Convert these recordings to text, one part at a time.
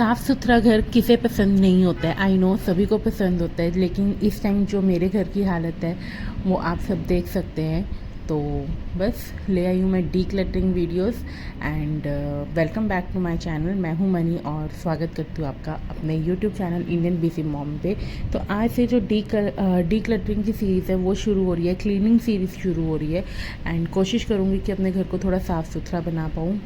साफ़ सुथरा घर किसे पसंद नहीं होता है। आई नो सभी को पसंद होता है, लेकिन इस टाइम जो मेरे घर की हालत है वो आप सब देख सकते हैं। तो बस ले आई हूँ मैं decluttering videos and welcome back to my channel. मैं हूँ मनी और स्वागत करती हूँ आपका अपने YouTube channel Indian BC mom पे। तो आज से जो डी क्लटरिंग की सीरीज़ है वो शुरू हो रही है, क्लीनिंग सीरीज़ शुरू हो रही है एंड कोशिश करूँगी कि अपने घर को थोड़ा साफ़ सुथरा बना पाऊँ।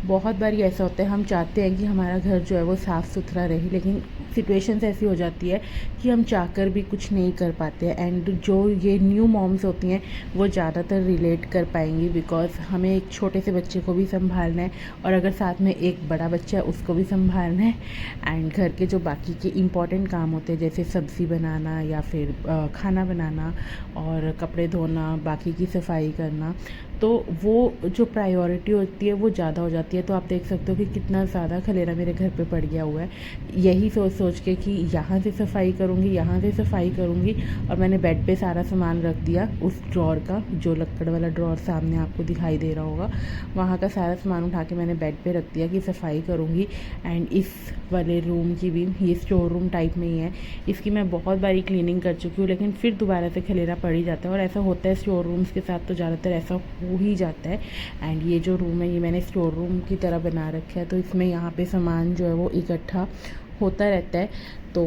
बहुत बार ऐसा होता है, हम चाहते हैं कि हमारा घर जो है वो साफ़ सुथरा रहे, लेकिन सिचुएशंस ऐसी हो जाती है कि हम चाहकर भी कुछ नहीं कर पाते हैं। एंड जो ये न्यू मॉम्स होती हैं वो ज़्यादातर रिलेट कर पाएंगी, बिकॉज हमें एक छोटे से बच्चे को भी संभालना है और अगर साथ में एक बड़ा बच्चा है उसको भी संभालना है। एंड घर के जो बाकी के इम्पॉर्टेंट काम होते हैं जैसे सब्ज़ी बनाना या फिर खाना बनाना और कपड़े धोना, बाकी की सफाई करना, तो वो जो प्रायोरिटी होती है वो ज़्यादा हो जाती है। तो आप देख सकते हो कि कितना ज़्यादा खलेरा मेरे घर पे पड़ गया हुआ है, यही सोच सोच के कि यहाँ से सफाई करूँगी, यहाँ से सफाई करूँगी। और मैंने बेड पे सारा सामान रख दिया, उस ड्रॉर का, जो लक्कड़ वाला ड्रॉर सामने आपको दिखाई दे रहा होगा, वहाँ का सारा सामान उठा के मैंने बेड पे रख दिया कि सफाई करूँगी। एंड इस वाले रूम की भी, ये स्टोर रूम टाइप में ही है, इसकी मैं बहुत बारी क्लीनिंग कर चुकी हूँ, लेकिन फिर दोबारा से खलेरा पड़ ही जाता है। और ऐसा होता है स्टोर रूम्स के साथ, तो ज़्यादातर ऐसा हो ही जाता है। एंड ये जो रूम है ये मैंने स्टोर रूम की तरह बना रखा है, तो इसमें यहाँ पे सामान जो है वो इकट्ठा होता रहता है। तो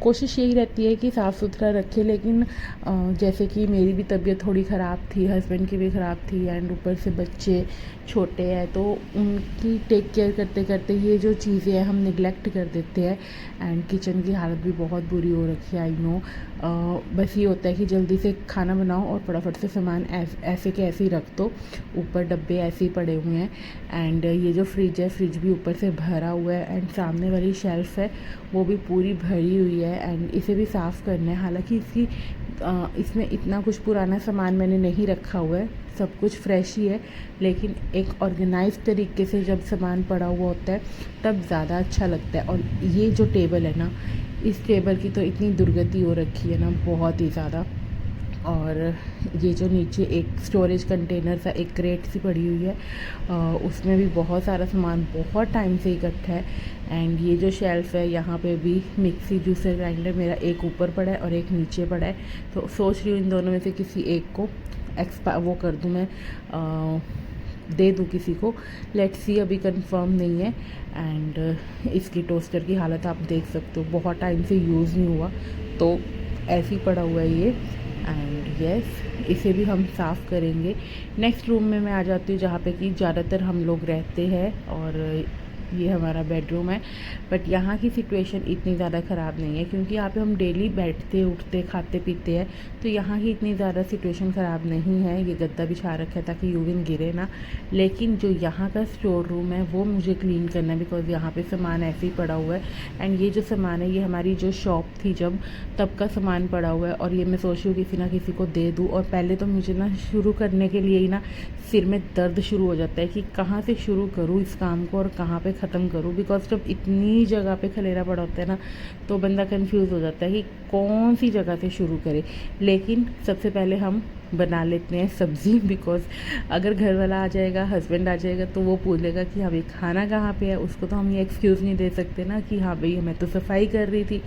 कोशिश यही रहती है कि साफ़ सुथरा रखें, लेकिन जैसे कि मेरी भी तबीयत थोड़ी ख़राब थी, हस्बैंड की भी ख़राब थी एंड ऊपर से बच्चे छोटे हैं, तो उनकी टेक केयर करते करते ये जो चीज़ें हैं हम निगलेक्ट कर देते हैं। एंड किचन की हालत भी बहुत बुरी हो रखी है, आई नो। बस ये होता है कि जल्दी से खाना बनाओ और फटाफट से सामान ऐसे के ऐसे ही रख दो, ऊपर डब्बे ऐसे ही पड़े हुए हैं। एंड ये जो फ्रिज है, फ्रिज भी ऊपर से भरा हुआ है एंड सामने वाली शेल्फ़ है वो भी पूरी भरी हुई है एंड इसे भी साफ़ करना है। हालांकि इसमें इतना कुछ पुराना सामान मैंने नहीं रखा हुआ है, सब कुछ फ्रेश ही है, लेकिन एक ऑर्गेनाइज तरीके से जब सामान पड़ा हुआ होता है तब ज़्यादा अच्छा लगता है। और ये जो टेबल है ना, इस टेबल की तो इतनी दुर्गति हो रखी है ना, बहुत ही ज़्यादा। और ये जो नीचे एक स्टोरेज कंटेनर सा, एक क्रेट सी पड़ी हुई है, उसमें भी बहुत सारा सामान बहुत टाइम से इकट्ठा है। एंड ये जो शेल्फ़ है यहाँ पे भी मिक्सी, जूसर, ग्राइंडर मेरा एक ऊपर पड़ा है और एक नीचे पड़ा है। तो सोच रही हूँ इन दोनों में से किसी एक को वो कर दूँ मैं, दे दूँ किसी को। लेट्स सी, अभी कंफर्म नहीं है। एंड इसकी टोस्टर की हालत आप देख सकते हो, बहुत टाइम से यूज़ नहीं हुआ तो ऐसे ही पड़ा हुआ है ये। एंड यस, इसे भी हम साफ़ करेंगे। नेक्स्ट रूम में मैं आ जाती हूँ जहाँ पे कि ज़्यादातर हम लोग रहते हैं, और ये हमारा बेडरूम है। बट यहाँ की सिचुएशन इतनी ज़्यादा ख़राब नहीं है, क्योंकि यहाँ पे हम डेली बैठते उठते खाते पीते हैं, तो यहाँ की इतनी ज़्यादा सिचुएशन ख़राब नहीं है। ये गद्दा बिछा रखा है ताकि यूरिन गिरे ना, लेकिन जो यहाँ का स्टोर रूम है वो मुझे क्लीन करना है, बिकॉज यहाँ पे सामान ऐसे ही पड़ा हुआ है। एंड ये जो सामान है ये हमारी जो शॉप थी जब, तब का सामान पड़ा हुआ है, और ये मैं सोच रही हूँ किसी ना किसी को दे दूँ। और पहले तो मुझे ना शुरू करने के लिए ही ना सिर में दर्द शुरू हो जाता है कि कहाँ से शुरू करूँ इस काम को और कहाँ पे ख़त्म करूँ, बिकॉज जब इतनी जगह पे खलेरा पड़ा होता है ना तो बंदा कंफ्यूज हो जाता है कि कौन सी जगह से शुरू करे। लेकिन सबसे पहले हम बना लेते हैं सब्ज़ी, बिकॉज अगर घर वाला आ जाएगा, हस्बैंड आ जाएगा, तो वो पूछेगा कि हाँ भाई खाना कहाँ पे है। उसको तो हम ये एक्सक्यूज़ नहीं दे सकते ना कि हाँ भाई मैं तो सफाई कर रही थी।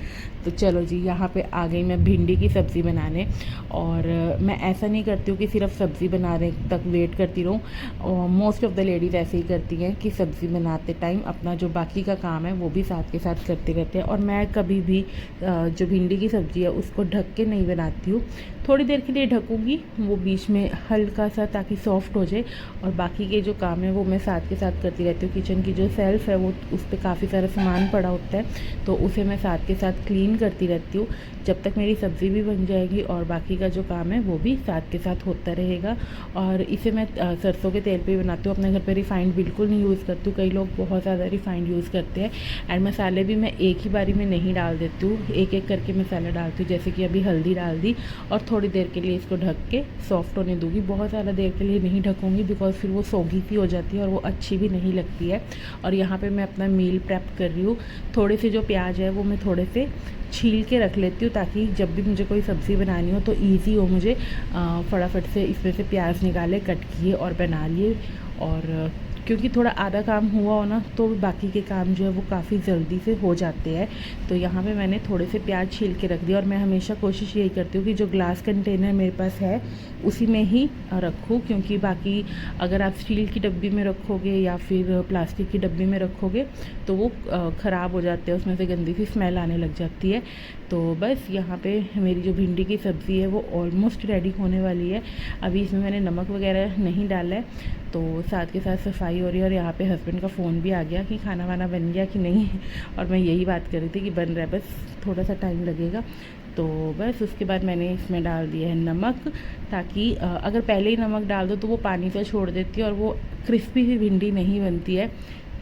तो चलो जी, यहाँ पे आ गई मैं भिंडी की सब्ज़ी बनाने। और मैं ऐसा नहीं करती हूँ कि सिर्फ सब्ज़ी बनाने तक वेट करती रहूँ, और मोस्ट ऑफ़ द लेडीज़ ऐसे ही करती हैं कि सब्ज़ी बनाते टाइम अपना जो बाकी का काम है वो भी साथ के साथ करते रहते हैं। और मैं कभी भी जो भिंडी की सब्ज़ी है उसको ढक के नहीं बनाती हूँ, थोड़ी देर के लिए ढकूँगी वो बीच में हल्का सा, ताकि सॉफ्ट हो जाए, और बाकी के जो काम है वो मैं साथ के साथ करती रहती हूँ। किचन की जो सेल्फ़ है वो, उस पर काफ़ी सारा सामान पड़ा होता है, तो उसे मैं साथ के साथ क्लीन करती रहती हूँ जब तक मेरी सब्ज़ी भी बन जाएगी और बाकी का जो काम है वो भी साथ के साथ होता रहेगा। और इसे मैं सरसों के तेल पे ही बनाती हूँ, अपने घर पे रिफाइंड बिल्कुल नहीं यूज़ करती हूँ। कई लोग बहुत ज़्यादा रिफाइंड यूज़ करते हैं। एंड मसाले भी मैं एक ही बारी में नहीं डाल देती हूँ, एक एक करके मसाला डालती हूँ। जैसे कि अभी हल्दी डाल दी और थोड़ी देर के लिए इसको ढक के सॉफ्ट होने दूँगी। बहुत ज़्यादा देर के लिए नहीं ढकूँगी, बिकॉज फिर वो सोगी सी हो जाती है और वो अच्छी भी नहीं लगती है। और यहाँ पे मैं अपना मील प्रेप कर रही हूँ। थोड़े से जो प्याज है वो मैं थोड़े से छील के रख लेती हूँ, ताकि जब भी मुझे कोई सब्ज़ी बनानी हो तो ईज़ी हो मुझे फटाफट से इसमें से प्याज निकाले, कट किए और बना लिए। और क्योंकि थोड़ा आधा काम हुआ हो ना तो बाकी के काम जो है वो काफ़ी जल्दी से हो जाते हैं। तो यहाँ पे मैंने थोड़े से प्याज छील के रख दिया, और मैं हमेशा कोशिश यही करती हूँ कि जो ग्लास कंटेनर मेरे पास है उसी में ही रखूँ, क्योंकि बाकी अगर आप स्टील की डब्बी में रखोगे या फिर प्लास्टिक की डब्बी में रखोगे तो वो ख़राब हो जाते हैं, उसमें से गंदी सी स्मेल आने लग जाती है। तो बस यहाँ पे मेरी जो भिंडी की सब्ज़ी है वो ऑलमोस्ट रेडी होने वाली है। अभी इसमें मैंने नमक वगैरह नहीं डाला है, तो साथ के साथ सफाई हो रही है। और यहाँ पे हस्बैंड का फ़ोन भी आ गया कि खाना वाना बन गया कि नहीं, और मैं यही बात कर रही थी कि बन रहा है, बस थोड़ा सा टाइम लगेगा। तो बस उसके बाद मैंने इसमें डाल दिया है नमक, ताकि अगर पहले ही नमक डाल दो तो वो पानी सा छोड़ देती है और वो क्रिस्पी सी भिंडी नहीं बनती है।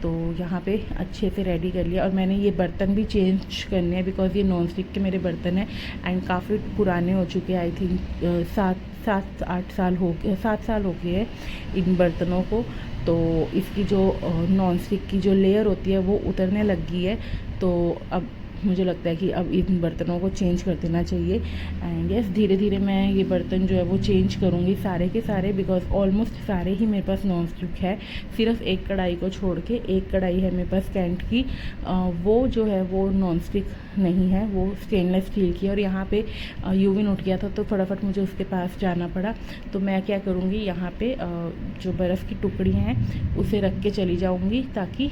तो यहाँ पे अच्छे से रेडी कर लिया, और मैंने ये बर्तन भी चेंज करने हैं बिकॉज़ ये नॉन स्टिक के मेरे बर्तन हैं एंड काफ़ी पुराने हो चुके हैं। आई थिंक 7 साल हो गए हैं इन बर्तनों को। तो इसकी जो नॉन स्टिक की जो लेयर होती है वो उतरने लग गई है। तो अब मुझे लगता है कि अब इन बर्तनों को चेंज कर देना चाहिए। एंड यस, धीरे धीरे मैं ये बर्तन जो है वो चेंज करूँगी सारे के सारे, बिकॉज ऑलमोस्ट सारे ही मेरे पास नॉन स्टिक है। सिर्फ एक कढ़ाई को छोड़ के, एक कढ़ाई है मेरे पास कैंट की, वो जो है वो नॉन स्टिक नहीं है, वो स्टेनलेस स्टील की। और यहाँ पे यूविन उठ गया था तो फटाफट मुझे उसके पास जाना पड़ा। तो मैं क्या करूँगी, यहाँ पे जो बर्फ़ की टुकड़ियाँ हैं उसे रख के चली जाऊँगी, ताकि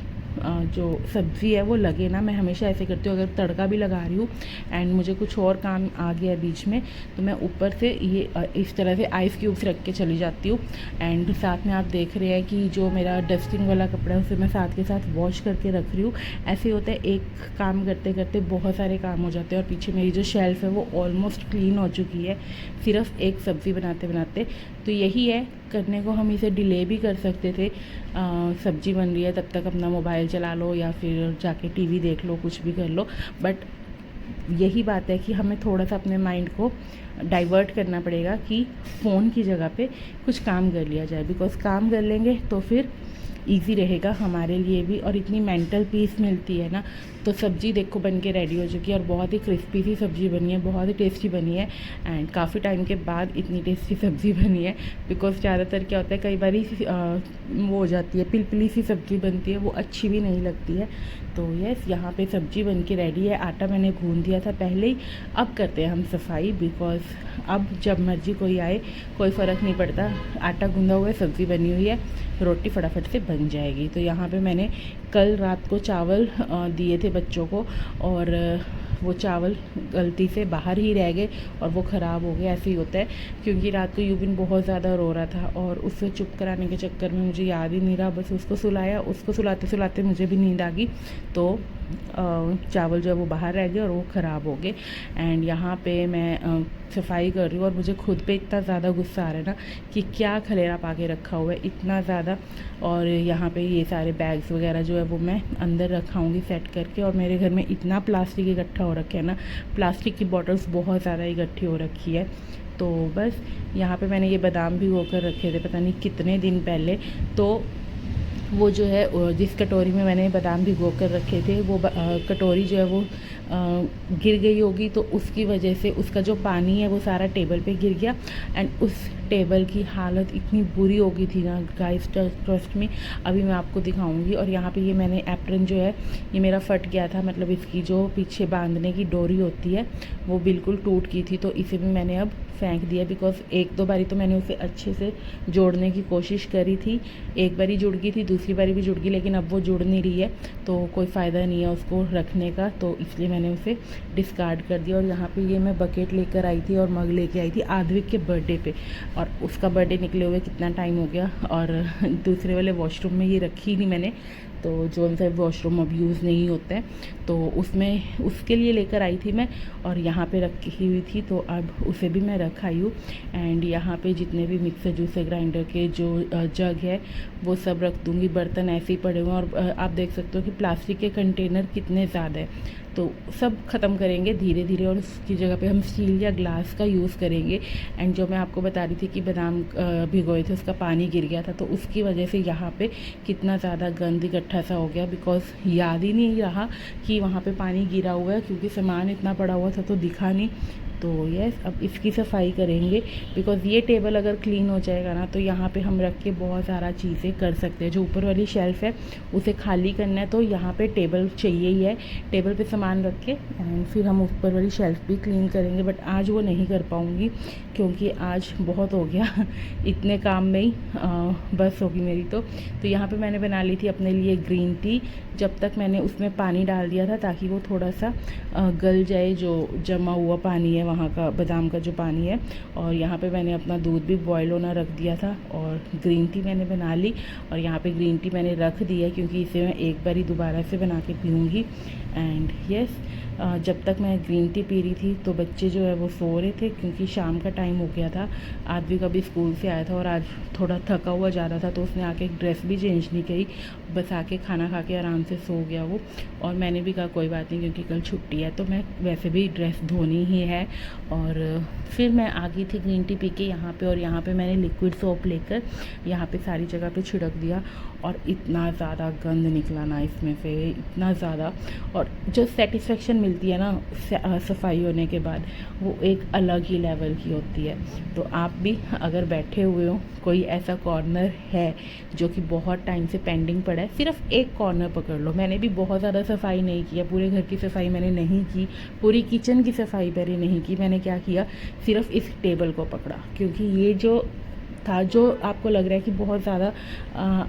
जो सब्ज़ी है वो लगे ना। मैं हमेशा ऐसे करती हूँ, अगर तड़का भी लगा रही हूँ एंड मुझे कुछ और काम आ गया बीच में, तो मैं ऊपर से ये इस तरह से आइस क्यूब्स रख के चली जाती हूँ। एंड साथ में आप देख रहे हैं कि जो मेरा डस्टिंग वाला कपड़ा है उसे मैं साथ के साथ वॉश करके रख रही हूँ। ऐसे होता है, एक काम करते करते बहुत सारे काम हो जाते हैं। और पीछे मेरी जो शेल्फ़ है वो ऑलमोस्ट क्लीन हो चुकी है, सिर्फ एक सब्ज़ी बनाते बनाते। तो यही है, करने को हम इसे डिले भी कर सकते थे। सब्ज़ी बन रही है तब तक अपना मोबाइल चला लो या फिर जाके टीवी देख लो, कुछ भी कर लो। बट यही बात है कि हमें थोड़ा सा अपने माइंड को डाइवर्ट करना पड़ेगा कि फ़ोन की जगह पे कुछ काम कर लिया जाए, बिकॉज़ काम कर लेंगे तो फिर ईज़ी रहेगा हमारे लिए भी, और इतनी मेंटल पीस मिलती है ना। तो सब्ज़ी देखो बन के रेडी हो चुकी है, और बहुत ही क्रिस्पी सी सब्ज़ी बनी है, बहुत ही टेस्टी बनी है। एंड काफ़ी टाइम के बाद इतनी टेस्टी सब्ज़ी बनी है, बिकॉज़ ज़्यादातर क्या होता है, कई बार वो हो जाती है, पिलपिली सी सब्ज़ी बनती है, वो अच्छी भी नहीं लगती है। तो यस, यहाँ पे सब्ज़ी बन के रेडी है। आटा मैंने गूँध दिया था पहले ही। अब करते हैं हम सफाई, बिकॉज़ अब जब मर्ज़ी कोई आए कोई फ़र्क नहीं पड़ता, आटा गूँधा हुआ है, सब्ज़ी बनी हुई है, रोटी फटाफट से बन जाएगी। तो यहाँ पे मैंने कल रात को चावल दिए थे बच्चों को, और वो चावल गलती से बाहर ही रह गए और वो ख़राब हो गए। ऐसे ही होता है, क्योंकि रात को यूबिन बहुत ज़्यादा रो रहा था और उसे चुप कराने के चक्कर में मुझे याद ही नहीं रहा, बस उसको सुलाया। उसको सुलाते सुलाते मुझे भी नींद आ गई, तो चावल जो है वो बाहर रह गए और वो ख़राब हो गए। एंड यहाँ पे मैं सफाई कर रही हूँ, और मुझे खुद पे इतना ज़्यादा गुस्सा आ रहा है ना कि क्या खलेरा पा के रखा हुआ है, इतना ज़्यादा। और यहाँ पे ये सारे बैग्स वगैरह जो है वो मैं अंदर रखाऊंगी सेट करके। और मेरे घर में इतना प्लास्टिक इकट्ठा हो रखा है ना, प्लास्टिक की बॉटल्स बहुत ज़्यादा इकट्ठी हो रखी है। तो बस यहाँ पे मैंने ये बादाम भिगो कर रखे थे पता नहीं कितने दिन पहले, तो वो जो है जिस कटोरी में मैंने बादाम भिगो कर रखे थे वो कटोरी जो है वो गिर गई होगी, तो उसकी वजह से उसका जो पानी है वो सारा टेबल पे गिर गया। एंड उस टेबल की हालत इतनी बुरी हो गई थी ना गाइस, ट्रस्ट में, अभी मैं आपको दिखाऊंगी। और यहाँ पे ये मैंने एप्रन जो है ये मेरा फट गया था, मतलब इसकी जो पीछे बांधने की डोरी होती है वो बिल्कुल टूट गई थी, तो इसे भी मैंने अब फेंक दिया। बिकॉज एक दो बारी तो मैंने उसे अच्छे से जोड़ने की कोशिश करी थी, एक बारी जुड़ गई थी, दूसरी बारी भी जुड़ गई, लेकिन अब वो जुड़ नहीं रही है, तो कोई फ़ायदा नहीं है उसको रखने का, तो इसलिए मैंने उसे डिस्कार्ड कर दिया। और यहाँ पे ये मैं बकेट लेकर आई थी और मग लेके आई थी आद्विक के बर्थडे पे, और उसका बर्थडे निकले हुए कितना टाइम हो गया, और दूसरे वाले वॉशरूम में ये रखी नहीं मैंने, तो जो उनसे वॉशरूम अब यूज़ नहीं होता है, तो उसमें उसके लिए लेकर आई थी मैं, और यहाँ पे रखी हुई थी, तो अब उसे भी मैं रख आई हूँ। एंड यहाँ पे जितने भी मिक्सर जूसर ग्राइंडर के जो जग है वो सब रख दूँगी। बर्तन ऐसे ही पड़े हुए हैं, और आप देख सकते हो कि प्लास्टिक के कंटेनर कितने ज़्यादा है, तो सब ख़त्म करेंगे धीरे धीरे, और उसकी जगह पे हम स्टील या ग्लास का यूज़ करेंगे। एंड जो मैं आपको बता रही थी कि बादाम भिगोए थे उसका पानी गिर गया था, तो उसकी वजह से यहाँ पे कितना ज़्यादा गंद इकट्ठा सा हो गया, बिकॉज़ याद ही नहीं रहा कि वहाँ पे पानी गिरा हुआ है, क्योंकि सामान इतना पड़ा हुआ था तो दिखा नहीं। तो यस, अब इसकी सफाई करेंगे बिकॉज़ ये टेबल अगर क्लीन हो जाएगा ना तो यहाँ पे हम रख के बहुत सारा चीज़ें कर सकते हैं। जो ऊपर वाली शेल्फ़ है उसे खाली करना है तो यहाँ पे टेबल चाहिए ही है, टेबल पे सामान रख के एंड फिर हम ऊपर वाली शेल्फ़ भी क्लीन करेंगे। बट आज वो नहीं कर पाऊँगी क्योंकि आज बहुत हो गया इतने काम में ही बस होगी मेरी। तो यहाँ पे मैंने बना ली थी अपने लिए ग्रीन टी। जब तक मैंने उसमें पानी डाल दिया था ताकि वो थोड़ा सा गल जाए, जो जमा हुआ पानी है वहाँ का, बादाम का जो पानी है। और यहाँ पे मैंने अपना दूध भी बॉयल होना रख दिया था और ग्रीन टी मैंने बना ली। और यहाँ पे ग्रीन टी मैंने रख दी है क्योंकि इसे मैं एक बार ही दोबारा से बना के पीऊँगी। एंड यस, जब तक मैं ग्रीन टी पी रही थी तो बच्चे जो है वो सो रहे थे क्योंकि शाम का टाइम हो गया था। आदमी का भी स्कूल से आया था और आज थोड़ा थका हुआ जा रहा था तो उसने आके ड्रेस भी चेंज नहीं की, बस आके खाना खा के आराम से सो गया वो। और मैंने भी कहा कोई बात नहीं क्योंकि कल छुट्टी है तो मैं वैसे भी ड्रेस धोनी ही है। और फिर मैं आ गई थी ग्रीन टी पी के यहाँ पे, और यहाँ पे मैंने लिक्विड सोप लेकर यहाँ पे सारी जगह पे छिड़क दिया। और इतना ज़्यादा गंद निकला ना इसमें से, इतना ज़्यादा। और जो सेटिस्फेक्शन मिलती है ना सफाई होने के बाद, वो एक अलग ही लेवल की होती है। तो आप भी अगर बैठे हुए हो, कोई ऐसा कॉर्नर है जो कि बहुत टाइम से पेंडिंग पड़ा है, सिर्फ एक कॉर्नर पकड़ लो। मैंने भी बहुत ज़्यादा सफाई नहीं की है, पूरे घर की सफाई मैंने नहीं की, पूरी किचन की सफाई मैंने नहीं की। मैंने क्या किया, सिर्फ इस टेबल को पकड़ा क्योंकि ये जो था, जो आपको लग रहा है कि बहुत ज़्यादा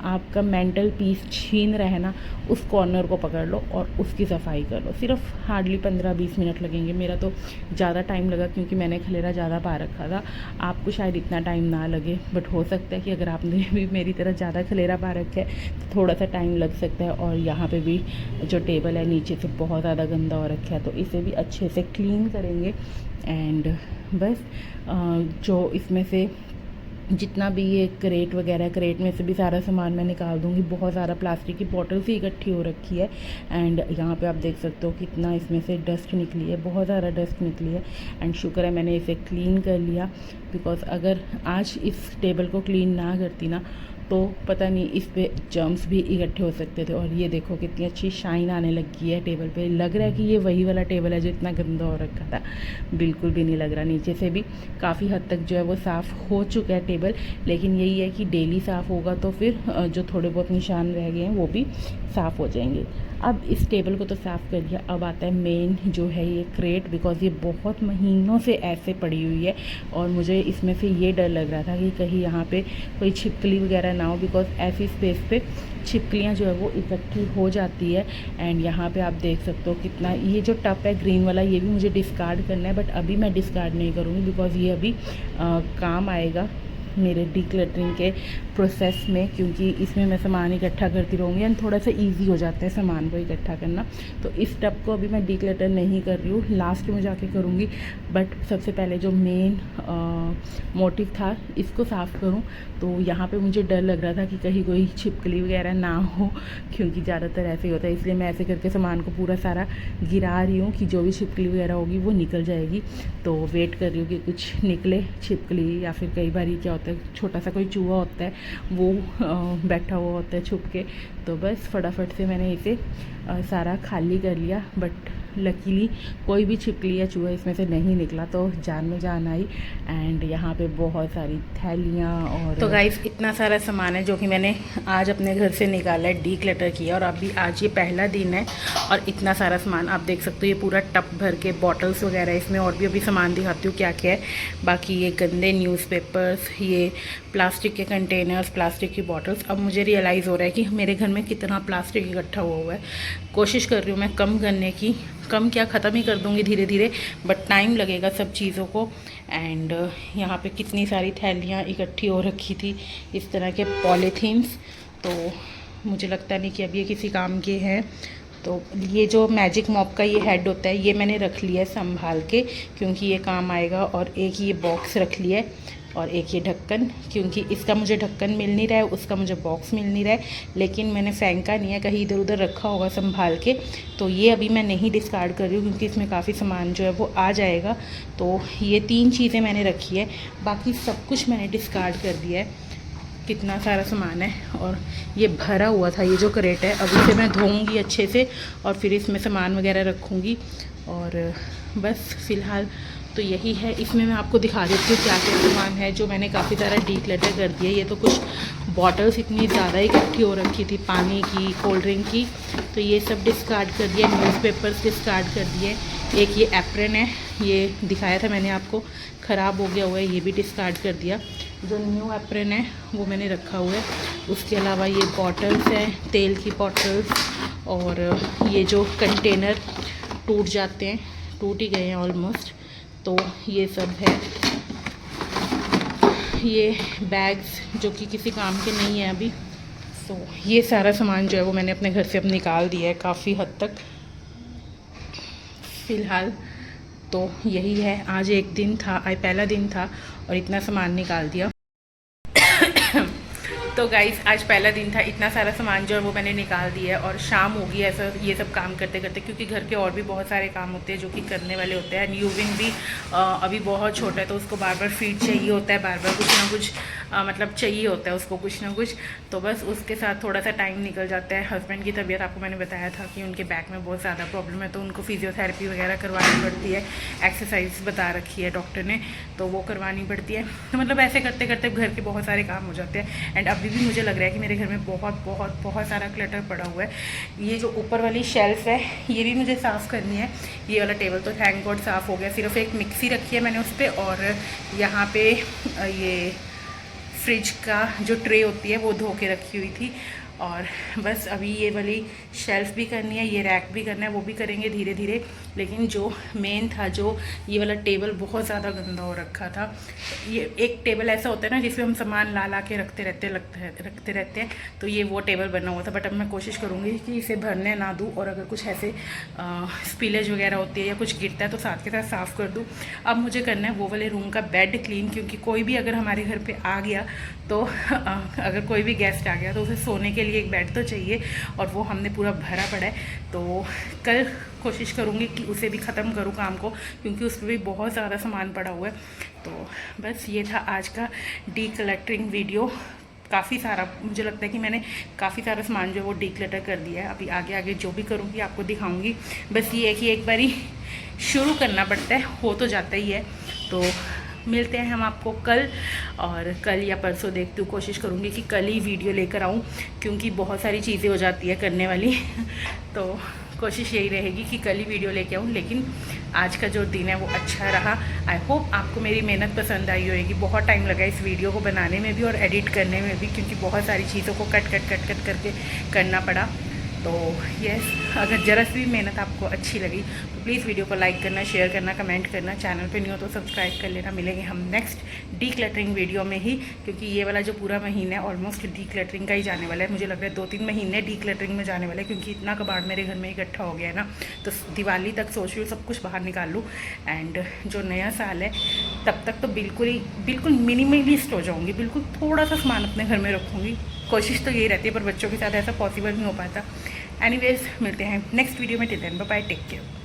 आपका मेंटल पीस छीन रहा है ना, उस कॉर्नर को पकड़ लो और उसकी सफाई कर लो। सिर्फ हार्डली 15-20 मिनट लगेंगे। मेरा तो ज़्यादा टाइम लगा क्योंकि मैंने खलेरा ज़्यादा पा रखा था। आपको शायद इतना टाइम ना लगे, बट हो सकता है कि अगर आपने भी मेरी तरह ज़्यादा खलेरा पा रखा है तो थोड़ा सा टाइम लग सकता है। और यहाँ पे भी जो टेबल है नीचे से बहुत ज़्यादा गंदा हो रखा है तो इसे भी अच्छे से क्लीन करेंगे। एंड बस जो इसमें से जितना भी ये क्रेट वगैरह, क्रेट में से भी सारा सामान मैं निकाल दूँगी। बहुत ज़्यादा प्लास्टिक की बॉटल्स ही इकट्ठी हो रखी है। एंड यहाँ पे आप देख सकते हो कितना इसमें से डस्ट निकली है, बहुत ज़्यादा डस्ट निकली है। एंड शुक्र है मैंने इसे क्लीन कर लिया बिकॉज़ अगर आज इस टेबल को क्लीन ना करती ना तो पता नहीं इस पे जर्म्स भी इकट्ठे हो सकते थे। और ये देखो कितनी अच्छी शाइन आने लगी है टेबल पे। लग रहा है कि ये वही वाला टेबल है जो इतना गंदा हो रखा था, बिल्कुल भी नहीं लग रहा। नीचे से भी काफ़ी हद तक जो है वो साफ़ हो चुका है टेबल, लेकिन यही है कि डेली साफ़ होगा तो फिर जो थोड़े बहुत निशान रह गए हैं वो भी साफ़ हो जाएंगे। अब इस टेबल को तो साफ़ कर दिया, अब आता है मेन जो है ये क्रेट, बिकॉज़ ये बहुत महीनों से ऐसे पड़ी हुई है। और मुझे इसमें से ये डर लग रहा था कि कहीं यहाँ पे कोई छिपकली वगैरह ना हो, बिकॉज़ ऐसी स्पेस पे छिपकलियाँ जो है वो इकट्ठी हो जाती है। एंड यहाँ पे आप देख सकते हो कितना, ये जो टप है ग्रीन वाला ये भी मुझे डिस्कार्ड करना है, बट अभी मैं डिस्कार्ड नहीं करूँगी बिकॉज़ ये अभी काम आएगा मेरे डीक्लटरिंग के प्रोसेस में, क्योंकि इसमें मैं सामान इकट्ठा करती रहूँगी एंड थोड़ा सा इजी हो जाता है सामान को इकट्ठा करना। तो इस टब को अभी मैं डीक्लटर नहीं कर रही हूँ, लास्ट में जाके करूँगी। बट सबसे पहले जो मेन मोटिव था इसको साफ़ करूँ, तो यहाँ पे मुझे डर लग रहा था कि कहीं कोई छिपकली वगैरह ना हो, क्योंकि ज़्यादातर ऐसे ही होता है। इसलिए मैं ऐसे करके सामान को पूरा सारा गिरा रही हूँ कि जो भी छिपकली वगैरह होगी वो निकल जाएगी। तो वेट कर रही हूँ कि कुछ निकले छिपकली, या फिर कई बार ही क्या होता है छोटा सा कोई चूहा होता है वो बैठा हुआ होता है छुप के। तो बस फटाफट से मैंने इसे सारा खाली कर लिया। बट लकीली कोई भी छिपकली या चूहा इसमें से नहीं निकला, तो जान में जान आई। एंड यहाँ पे बहुत सारी थैलियाँ और तो गाइस इतना सारा सामान है जो कि मैंने आज अपने घर से निकाला है, डीक्लटर किया। और अभी आज ये पहला दिन है और इतना सारा सामान आप देख सकते हो, ये पूरा टप भर के बॉटल्स वगैरह इसमें। और भी अभी सामान दिखाती हूँ क्या क्या है। बाकी ये गंदे न्यूज़पेपर्स, ये प्लास्टिक के कंटेनर्स, प्लास्टिक की बॉटल्स। अब मुझे रियलाइज़ हो रहा है कि मेरे घर में कितना प्लास्टिक इकट्ठा हुआ है। कोशिश कर रही हूँ मैं कम करने की, कम क्या ख़त्म ही कर दूँगी धीरे धीरे, बट टाइम लगेगा सब चीज़ों को। एंड यहाँ पे कितनी सारी थैलियाँ इकट्ठी हो रखी थी, इस तरह के पॉलीथीन्स। तो मुझे लगता नहीं कि अब ये किसी काम के हैं। तो ये जो मैजिक मॉप का ये हेड होता है ये मैंने रख लिया है संभाल के, क्योंकि ये काम आएगा। और एक ये बॉक्स रख लिया है और एक ये ढक्कन, क्योंकि इसका मुझे ढक्कन मिल नहीं रहा है, उसका मुझे बॉक्स मिल नहीं रहा है। लेकिन मैंने फेंका नहीं है, कहीं इधर उधर रखा होगा संभाल के। तो ये अभी मैं नहीं डिस्कार्ड कर रही हूँ क्योंकि इसमें काफ़ी सामान जो है वो आ जाएगा। तो ये 3 चीज़ें मैंने रखी है, बाकी सब कुछ मैंने डिस्कार्ड कर दिया है। कितना सारा सामान है और ये भरा हुआ था ये जो क्रेट है। अब इसे मैं धोऊंगी अच्छे से और फिर इसमें सामान वगैरह रखूँगी। और बस फ़िलहाल तो यही है, इसमें मैं आपको दिखा देती हूँ क्या क्या सामान है जो मैंने काफ़ी सारा डीक्लटर कर दिया। ये तो कुछ बॉटल्स इतनी ज़्यादा इकट्ठी हो रखी थी पानी की, कोल्ड ड्रिंक की, तो ये सब डिस्कार्ड कर दिया। न्यूज़पेपर्स डिस्कार्ड कर दिए। एक ये एप्रन है, ये दिखाया था मैंने आपको, ख़राब हो गया हुआ है, ये भी डिस्कार्ड कर दिया। जो न्यू एप्रन है वो मैंने रखा हुआ है। उसके अलावा ये बॉटल्स हैं, तेल की बॉटल्स, और ये जो कंटेनर टूट जाते हैं, टूट ही गए हैं ऑलमोस्ट, तो ये सब है। ये बैग्स जो कि किसी काम के नहीं है अभी, तो ये सारा सामान जो है वो मैंने अपने घर से अब निकाल दिया है काफ़ी हद तक फ़िलहाल। तो यही है, आज एक दिन था, आज पहला दिन था और इतना सामान निकाल दिया। तो गाइस आज पहला दिन था, इतना सारा सामान जो है वो मैंने निकाल दिया है और शाम होगी ऐसा ये सब काम करते करते, क्योंकि घर के और भी बहुत सारे काम होते हैं जो कि करने वाले होते हैं। न्यूविन भी अभी बहुत छोटा है तो उसको बार बार फीड चाहिए होता है, बार बार कुछ ना कुछ मतलब चाहिए होता है उसको कुछ ना कुछ, तो बस उसके साथ थोड़ा सा टाइम निकल जाता है। हस्बैंड की तबीयत आपको मैंने बताया था कि उनके बैक में बहुत ज़्यादा प्रॉब्लम है, तो उनको फिजियोथेरेपी वगैरह करवानी पड़ती है, एक्सरसाइज बता रखी है डॉक्टर ने, तो वो करवानी पड़ती है। तो मतलब ऐसे करते करते घर के बहुत सारे काम हो जाते हैं। एंड अभी भी मुझे लग रहा है कि मेरे घर में बहुत बहुत बहुत सारा क्लटर पड़ा हुआ है। ये जो ऊपर वाली शेल्फ है ये भी मुझे साफ़ करनी है। ये वाला टेबल तो थैंक गॉड साफ़ हो गया, सिर्फ एक मिक्सी रखी है मैंने उस पर, और यहाँ पे ये फ्रिज का जो ट्रे होती है वो धो के रखी हुई थी। और बस अभी ये वाली शेल्फ़ भी करनी है, ये रैक भी करना है, वो भी करेंगे धीरे धीरे। लेकिन जो मेन था, जो ये वाला टेबल बहुत ज़्यादा गंदा हो रखा था। ये एक टेबल ऐसा होता है ना जिसमें हम सामान ला के रखते रहते हैं, तो ये वो टेबल बना हुआ था। बट अब मैं कोशिश करूँगी कि इसे भरने ना दूँ, और अगर कुछ ऐसे स्पिलेज वगैरह होती है या कुछ गिरता है तो साथ के साथ साफ़ कर दूँ। अब मुझे करना है वो वाले रूम का बेड क्लीन, क्योंकि कोई भी अगर हमारे घर पर आ गया तो अगर कोई भी गेस्ट आ गया तो उसे सोने के लिए एक बेड तो चाहिए, और वो हमने पूरा भरा पड़ा है। तो कल कोशिश करूँगी कि उसे भी ख़त्म करूँ काम को, क्योंकि उस पर भी बहुत ज़्यादा सामान पड़ा हुआ है। तो बस ये था आज का डीक्लटरिंग वीडियो। काफ़ी सारा मुझे लगता है कि मैंने काफ़ी सारा सामान जो है वो डीक्लटर कर दिया है। अभी आगे आगे जो भी करूँगी आपको दिखाऊँगी। बस ये है कि एक बारी शुरू करना पड़ता है, हो तो जाता ही है। तो मिलते हैं हम आपको कल, और कल या परसों देखती हूँ, कोशिश करूँगी कि कल ही वीडियो लेकर आऊँ, क्योंकि बहुत सारी चीज़ें हो जाती है करने वाली। तो कोशिश यही रहेगी कि कल ही वीडियो लेके आऊँ। लेकिन आज का जो दिन है वो अच्छा रहा। आई होप आपको मेरी मेहनत पसंद आई होगी। बहुत टाइम लगा इस वीडियो को बनाने में भी और एडिट करने में भी, क्योंकि बहुत सारी चीज़ों को कट करके करना पड़ा। तो यस, अगर ज़रा सी भी मेहनत आपको अच्छी लगी तो प्लीज़ वीडियो को लाइक करना, शेयर करना, कमेंट करना। चैनल पे नहीं हो तो सब्सक्राइब कर लेना। मिलेंगे हम नेक्स्ट डीक्लटरिंग वीडियो में ही, क्योंकि ये वाला जो पूरा महीना है ऑलमोस्ट डीक्लटरिंग का ही जाने वाला है। मुझे लग रहा है 2-3 महीने डीक्लटरिंग में जाने वाले हैं, क्योंकि इतना कबाड़ मेरे घर में इकट्ठा हो गया है ना। तो दिवाली तक सोच रही हूँ सब कुछ बाहर निकाल लूँ, एंड जो नया साल है तब तक तो बिल्कुल मिनिमलिस्ट हो जाऊँगी। बिल्कुल थोड़ा सा सामान अपने घर में रखूँगी। कोशिश तो यही रहती है, पर बच्चों के साथ ऐसा पॉसिबल नहीं हो पाता। एनीवेज, मिलते हैं नेक्स्ट वीडियो में। Till then bye bye, take care.